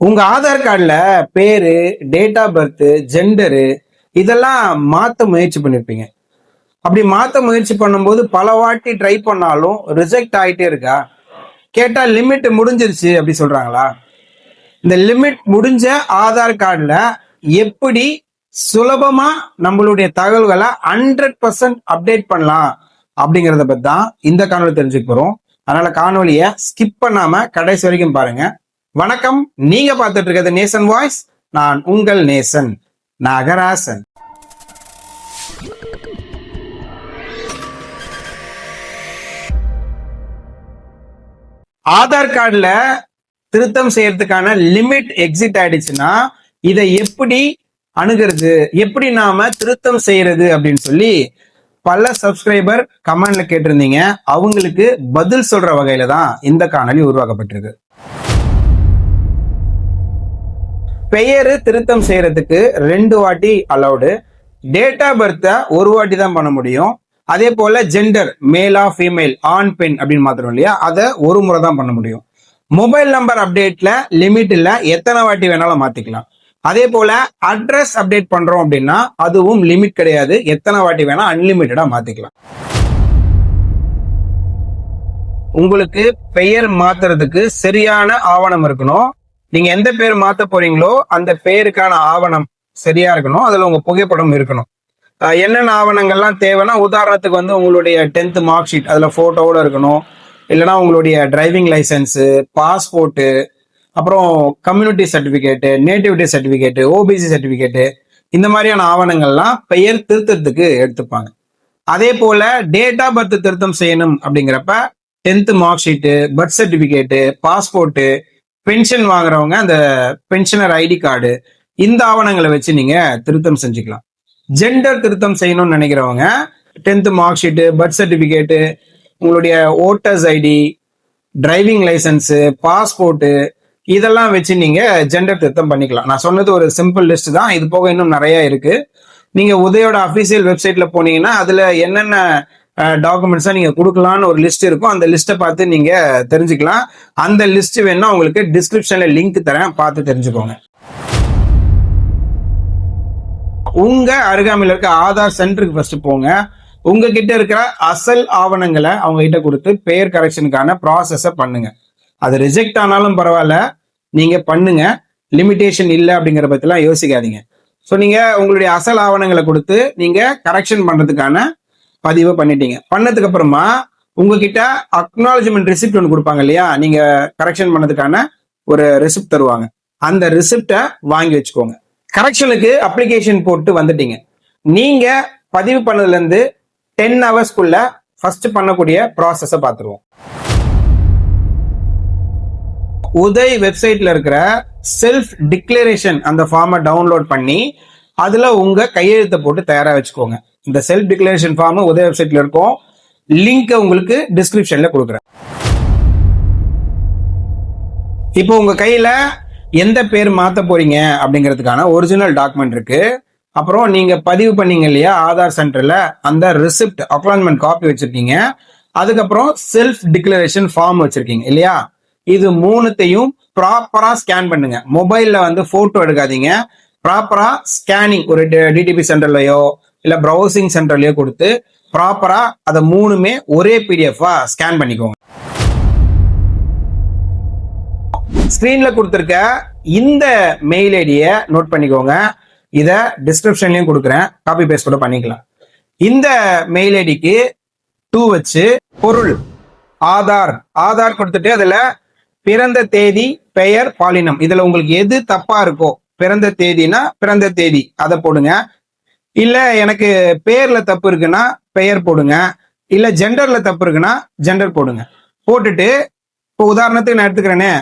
உங்க ஆதார் கார்டுல பேரு, டேட் ஆஃப் பர்த், ஜெண்டரு இதெல்லாம் மாத்த முயற்சி பண்ணிருப்பீங்க. அப்படி மாத்த முயற்சி பண்ணும்போது பல வாட்டி ட்ரை பண்ணாலும் ரிஜெக்ட் ஆயிட்டே இருக்கா? கேட்டா லிமிட் முடிஞ்சிருச்சு அப்படி சொல்றாங்களா? இந்த லிமிட் முடிஞ்ச ஆதார் கார்டுல எப்படி சுலபமா நம்மளுடைய தகவல்களை 100% அப்டேட் பண்ணலாம் அப்படிங்கறத பத்தி தான் இந்த காணொலி தெரிஞ்சுக்க போறோம். அதனால காணொலியை ஸ்கிப் பண்ணாம கடைசி வரைக்கும் பாருங்க. வணக்கம், நீங்க பார்த்துட்டு இருக்கிறது நேசன் வாய்ஸ். நான் உங்கள் நேசன் நாகராசன். ஆதார் கார்டுல திருத்தம் செய்யறதுக்கான லிமிட் எக்ஸிட் ஆயிடுச்சுன்னா இதை எப்படி அணுகிறது, எப்படி நாம திருத்தம் செய்யறது அப்படின்னு சொல்லி பல சப்ஸ்கிரைபர் கமெண்ட்ல கேட்டிருந்தீங்க. அவங்களுக்கு பதில் சொல்ற வகையில தான் இந்த காணொலி உருவாக்கப்பட்டிருக்கு. பெயரு திருத்தம் செய்யறதுக்கு 2 வாட்டி அலௌடு. டேட் ஆஃப் பர்த்தை 1 வாட்டி தான் பண்ண முடியும். அதே போல ஜெண்டர் மேலா ஃபீமேல் ஆண் பெண் அப்படின்னு மாத்திரம் இல்லையா, அதை 1 முறை தான் பண்ண முடியும். மொபைல் நம்பர் அப்டேட்ல லிமிட் இல்ல, எத்தனை வாட்டி வேணாலும் மாத்திக்கலாம். அதே போல அட்ரஸ் அப்டேட் பண்றோம் அப்படின்னா அதுவும் லிமிட் கிடையாது, எத்தனை வாட்டி வேணா அன்லிமிட்டடா மாத்திக்கலாம். உங்களுக்கு பெயர் மாத்துறதுக்கு சரியான ஆவணம் இருக்கணும். நீங்க எந்த பேர் மாத்த போறீங்களோ அந்த பேருக்கான ஆவணம் சரியா இருக்கணும். அதுல உங்க புகைப்படம் இருக்கணும். என்னென்ன ஆவணங்கள்லாம் தேவைன்னா, உதாரணத்துக்கு உங்களுடைய 10th மார்க் ஷீட் அதுல போட்டோவோட இருக்கணும். இல்லைன்னா உங்களுடைய டிரைவிங் லைசன்ஸு, பாஸ்போர்ட்டு, அப்புறம் community certificate, nativity certificate, OBC certificate, இந்த மாதிரியான ஆவணங்கள்லாம் பெயர் திருத்தத்துக்கு எடுத்துப்பாங்க. அதே போல டேட் ஆஃப் பர்த் திருத்தம் செய்யணும் அப்படிங்கிறப்ப 10th mark sheet, birth certificate, passport, pension வாங்குறவங்க அந்த பென்ஷனர் ஐடி கார்டு, இந்த ஆவணங்களை வச்சு நீங்க திருத்தம் செஞ்சுக்கலாம். ஜெண்டர் திருத்தம் செய்யணும்னு நினைக்கிறவங்க 10th mark sheet, birth certificate, உங்களுடைய voters ID, driving licence, passport, இதெல்லாம் வச்சு நீங்க ஜெண்டர் திருத்தம் பண்ணிக்கலாம். நான் சொன்னது ஒரு சிம்பிள் லிஸ்ட் தான், இது போக இன்னும் நிறைய இருக்கு. நீங்க உதயோட அபிஷியல் வெப்சைட்ல போனீங்கன்னா அதுல என்னென்ன டாக்குமெண்ட்ஸா நீங்க கொடுக்கலாம்னு ஒரு லிஸ்ட் இருக்கும். அந்த லிஸ்ட்டை பார்த்து நீங்க தெரிஞ்சுக்கலாம். அந்த லிஸ்ட் வேணா உங்களுக்கு டிஸ்கிரிப்ஷன்ல லிங்க் தரேன், பார்த்து தெரிஞ்சுக்கோங்க. உங்க அருகாமையில் இருக்க ஆதார் சென்டருக்கு ஃபர்ஸ்ட் போங்க. உங்ககிட்ட இருக்கிற அசல் ஆவணங்களை அவங்க கிட்ட கொடுத்து பெயர் கரெக்ஷனுக்கான ப்ராசஸை பண்ணுங்க. அது ரிஜெக்ட் ஆனாலும் பரவாயில்ல, நீங்க பண்ணுங்க. லிமிடேஷன் இல்லை அப்படிங்கிற பத்திலாம் யோசிக்காதீங்க. ஸோ நீங்க உங்களுடைய அசல் ஆவணங்களை கொடுத்து நீங்க கரெக்ஷன் பண்றதுக்கான பதிவு பண்ணிட்டீங்க. பண்ணதுக்கு அப்புறமா உங்ககிட்ட அக்னாலஜ்மெண்ட் ரெசிப்ட் ஒன்று கொடுப்பாங்க இல்லையா, நீங்க கரெக்ஷன் பண்ணதுக்கான ஒரு ரெசிப்ட் தருவாங்க. அந்த ரெசிப்டை வாங்கி வச்சுக்கோங்க. கரெக்ஷனுக்கு அப்ளிகேஷன் போட்டு வந்துட்டீங்க. நீங்க பதிவு பண்ணதுல இருந்து 10 ஹவர்ஸ்க்குள்ள ஃபர்ஸ்ட் பண்ணக்கூடிய ப்ராசஸை பார்த்துருவோம். உதய் வெப்சைட்ல இருக்கிற செல்ஃப் டிக்ளரேஷன் அந்த ஃபார்மை டவுன்லோட் பண்ணி அதுல உங்க கையெழுத்தை போட்டு தயாரா வச்சுக்கோங்க. இந்த செல்ஃப் டிக்ளரேஷன் ஃபார்ம் உதய் வெப்சைட்ல இருக்கும். லிங்க் உங்களுக்கு டிஸ்கிரிப்ஷன்ல கொடுக்குறேன். இப்போ உங்க கையில எந்த பேர் மாத்த போறீங்க அப்படிங்கிறதுக்கான ஒரிஜினல் டாக்குமெண்ட் இருக்கு. அப்புறம் நீங்க பதிவு பண்ணீங்க இல்லையா ஆதார் சென்டர்ல, அந்த ரிசிப்ட் அப்பாயின்மெண்ட் காப்பி வச்சிருக்கீங்க. அதுக்கப்புறம் செல்ஃப் டிக்ளரேஷன் ஃபார்ம் வச்சிருக்கீங்க இல்லையா. இது 3த்தையும் ப்ராப்பரா ஸ்கேன் பண்ணுங்க. மொபைல்ல போட்டோ எடுக்காதீங்க. ப்ராப்பரா ஸ்கேனிங் ஒரு டிடிபி சென்டர்லயோ இல்ல ப்ரௌசிங் சென்டர்லயோ கொடுத்து ப்ராப்பரா அதை 3மே ஒரே பிடிஎஃபா ஸ்கேன் பண்ணிக்கோங்க. ஸ்கிரீன்ல கொடுத்திருக்க இந்த மெயில் ஐடியை நோட் பண்ணிக்கோங்க. இத டிஸ்கிரிப்ஷன்லயும் கொடுக்குறேன், காப்பி பேஸ்ட் கூட பண்ணிக்கலாம். இந்த மெயில் ஐடிக்கு 2 வச்சு பொருள் ஆதார் கொடுத்துட்டு அதுல பிறந்த தேதி, பெயர், பாலினம், இதுல உங்களுக்கு எது தப்பா இருக்கோ, பிறந்த தேதினா பிறந்த தேதி அதை போடுங்க. இல்ல எனக்கு பெயர்ல தப்பு இருக்குன்னா பெயர் போடுங்க. இல்ல ஜெண்டர்ல தப்பு இருக்குன்னா ஜெண்டர் போடுங்க. போட்டுட்டு இப்போ உதாரணத்துக்கு நான் எடுத்துக்கிறேனே,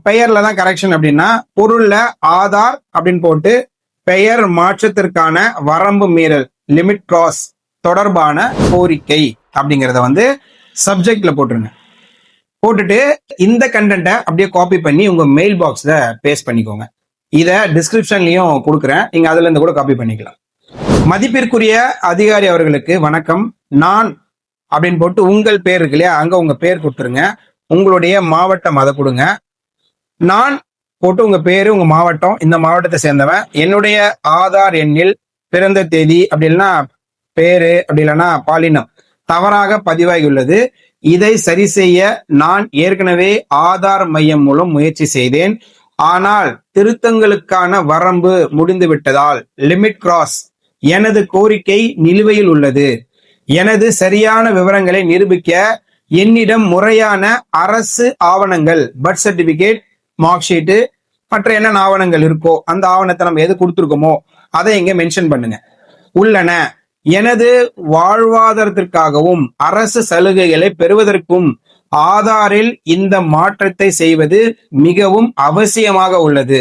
பெயர்ல தான் கரெக்ஷன் அப்படின்னா பொருள்ல ஆதார் அப்படின்னு போட்டு பெயர் மாற்றத்திற்கான வரம்பு மீறல் லிமிட் கிராஸ் தொடர்பான கோரிக்கை அப்படிங்கிறத சப்ஜெக்ட்ல போட்டுருங்க. போட்டுட்டு இந்த கண்டென்ட்டை அப்படியே காப்பி பண்ணி உங்க மெயில் பாக்ஸ்ல பேஸ்ட் பண்ணிக்கோங்க. இதை டிஸ்கிரிப்ஷன்லயும் கொடுக்குறேன், நீங்க அதுல இருந்து கூட காப்பி பண்ணிக்கலாம். மதிப்பிற்குரிய அதிகாரி அவர்களுக்கு வணக்கம். நான் அப்படின்னு போட்டு உங்கள் பேர் இருக்கு இல்லையா, அங்க உங்க பேர் கொடுத்துருங்க. உங்களுடைய மாவட்டம் அதை கொடுங்க. நான் போட்டு உங்க பேரு, உங்க மாவட்டம், இந்த மாவட்டத்தை சேர்ந்தவன், என்னுடைய ஆதார் எண்ணில் பிறந்த தேதி அப்படி இல்லைன்னா பேரு அப்படி இல்லைன்னா பாலினம் தவறாக பதிவாகியுள்ளது. இதை சரி செய்ய நான் ஏற்கனவே ஆதார் மையம் மூலம் முயற்சி செய்தேன். ஆனால் திருத்தங்களுக்கான வரம்பு முடிந்து விட்டதால் லிமிட் கிராஸ். எனது கோரிக்கை நிலுவையில் உள்ளது. எனது சரியான விவரங்களை நிரூபிக்க என்னிடம் முறையான அரசு ஆவணங்கள், பர்த் சர்டிபிகேட், மார்க் ஷீட்டு, மற்ற என்னென்ன ஆவணங்கள் இருக்கோ அந்த ஆவணத்தை நம்ம எது கொடுத்துருக்கோமோ அதை இங்க மென்ஷன் பண்ணுங்க உள்ளன. எனது வாழ்வாதாரத்திற்காகவும் அரசு சலுகைகளை பெறுவதற்கும் ஆதாரில் இந்த மாற்றத்தை செய்வது மிகவும் அவசியமாக உள்ளது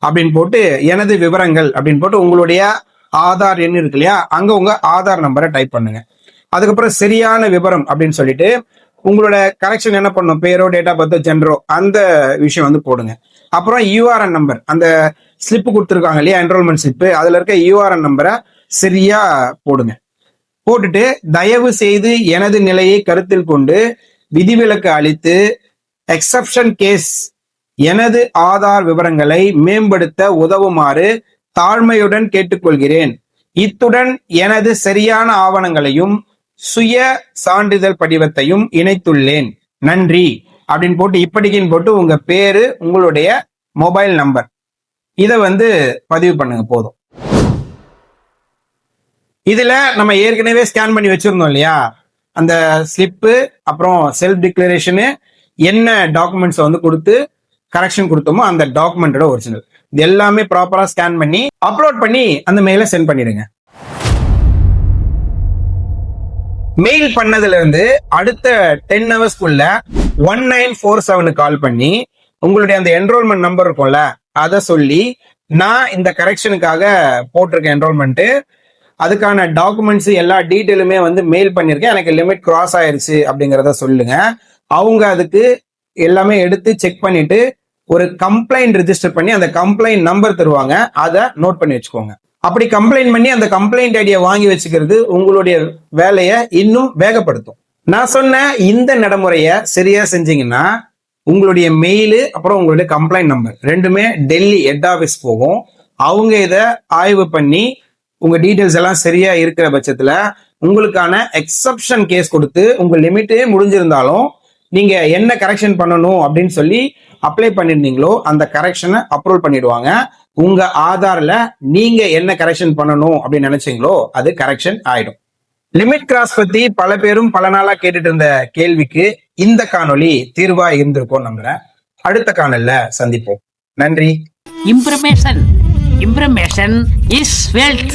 அப்படின்னு போட்டு எனது விவரங்கள் அப்படின்னு போட்டு உங்களுடைய ஆதார் எண் இருக்கு இல்லையா, அங்க உங்க ஆதார் நம்பரை டைப் பண்ணுங்க. அதுக்கப்புறம் சரியான விவரம் அப்படின்னு சொல்லிட்டு உங்களோட கரெக்ஷன் என்ன பண்ணும், பேரோ, டேட்டா பர்த்தோ, ஜெண்டரோ, அந்த விஷயம் வந்து போடுங்க. அப்புறம் யூஆர்என் நம்பர், அந்த ஸ்லிப்பு கொடுத்துருக்காங்க இல்லையா, என்ரோல்மெண்ட் ஸ்லிப்பு, அதுல இருக்க யூஆர்என் நம்பரை சரியா போடுங்க. போட்டுட்டு தயவு செய்து எனது நிலையை கருத்தில் கொண்டு விதிவிலக்கு அளித்து எக்ஸப்ஷன் கேஸ் எனது ஆதார் விவரங்களை மேம்படுத்த உதவுமாறு தாழ்மையுடன் கேட்டுக்கொள்கிறேன். இத்துடன் எனது சரியான ஆவணங்களையும் சுய சான்றிதழ் படிவத்தையும் இணைத்துள்ளேன். நன்றி அப்படின்னு போட்டு இப்படிக்குன்னு போட்டு உங்க பேரு, உங்களுடைய மொபைல் நம்பர் இதை வந்து பதிவு பண்ணுங்க போதும். இதுல நம்ம ஏற்கனவே ஸ்கேன் பண்ணி வச்சிருந்தோம் இல்லையா, அந்த ஸ்லிப்பு, அப்புறம் செல்ஃப் டிக்ளரேஷனு, என்ன டாக்குமெண்ட்ஸ் வந்து கொடுத்து கரெக்ஷன் கொடுத்தோமோ அந்த டாக்குமெண்டோட ஒரிஜினல், இது எல்லாமே ப்ராப்பரா ஸ்கேன் பண்ணி அப்லோட் பண்ணி அந்த மெயில சென்ட் பண்ணிடுங்க. மெயில் பண்ணதுல இருந்து அடுத்த 10 ஹவர்ஸ்க்குள்ள 1947 கால் பண்ணி உங்களுடைய அந்த என்ரோல்மெண்ட் நம்பர் இருக்கும்ல அதை சொல்லி, நான் இந்த கரெக்ஷனுக்காக போட்டிருக்கேன் என்ரோல்மெண்ட், அதுக்கான டாக்குமெண்ட்ஸ் எல்லா டீட்டெயிலுமே வந்து மெயில் பண்ணிருக்கேன், எனக்கு லிமிட் கிராஸ் ஆயிருச்சு அப்படிங்கிறத சொல்லுங்க. அவங்க அதுக்கு எல்லாமே எடுத்து செக் பண்ணிட்டு ஒரு கம்ப்ளைண்ட் ரெஜிஸ்டர் பண்ணி அந்த கம்ப்ளைண்ட் நம்பர் தருவாங்க, அதை நோட் பண்ணி வச்சுக்கோங்க. அப்படி கம்ப்ளைண்ட் பண்ணி அந்த கம்ப்ளைண்ட் ஐடியா வாங்கி வச்சுக்கிறது உங்களுடைய வேலையை இன்னும் வேகப்படுத்தும். நான் சொன்ன இந்த நடைமுறையை சரியா செஞ்சீங்கன்னா உங்களுடைய மெயிலு அப்புறம் உங்களுடைய கம்ப்ளைண்ட் நம்பர் ரெண்டுமே டெல்லி ஹெட் ஆஃபீஸ் போகும். அவங்க இதை ஆய்வு பண்ணி உங்க டீடைல்ஸ் எல்லாம் சரியா இருக்கிற பட்சத்துல உங்களுக்கான எக்ஸப்ஷன் கேஸ் கொடுத்து உங்க லிமிட்டே முடிஞ்சிருந்தாலும் நீங்க என்ன கரெக்ஷன் பண்ணணும் அப்படின்னு சொல்லி அப்ளை பண்ணிருந்தீங்களோ அந்த கரெக்ஷனை அப்ரூவல் பண்ணிடுவாங்க. உங்க ஆதார்ல நீங்க என்ன கரெக்ஷன் பண்ணணும் அப்படின்னு நினைச்சீங்களோ அது கரெக்ஷன் ஆயிடும். லிமிட் கிராஸ் பத்தி பல பேரும் பல நாளா கேட்டுட்டு இருந்த கேள்விக்கு இந்த காணொளி தீர்வா இருந்திருக்கும் நம்புறேன். அடுத்த காணொளில சந்திப்போம். நன்றி. Information is wealth.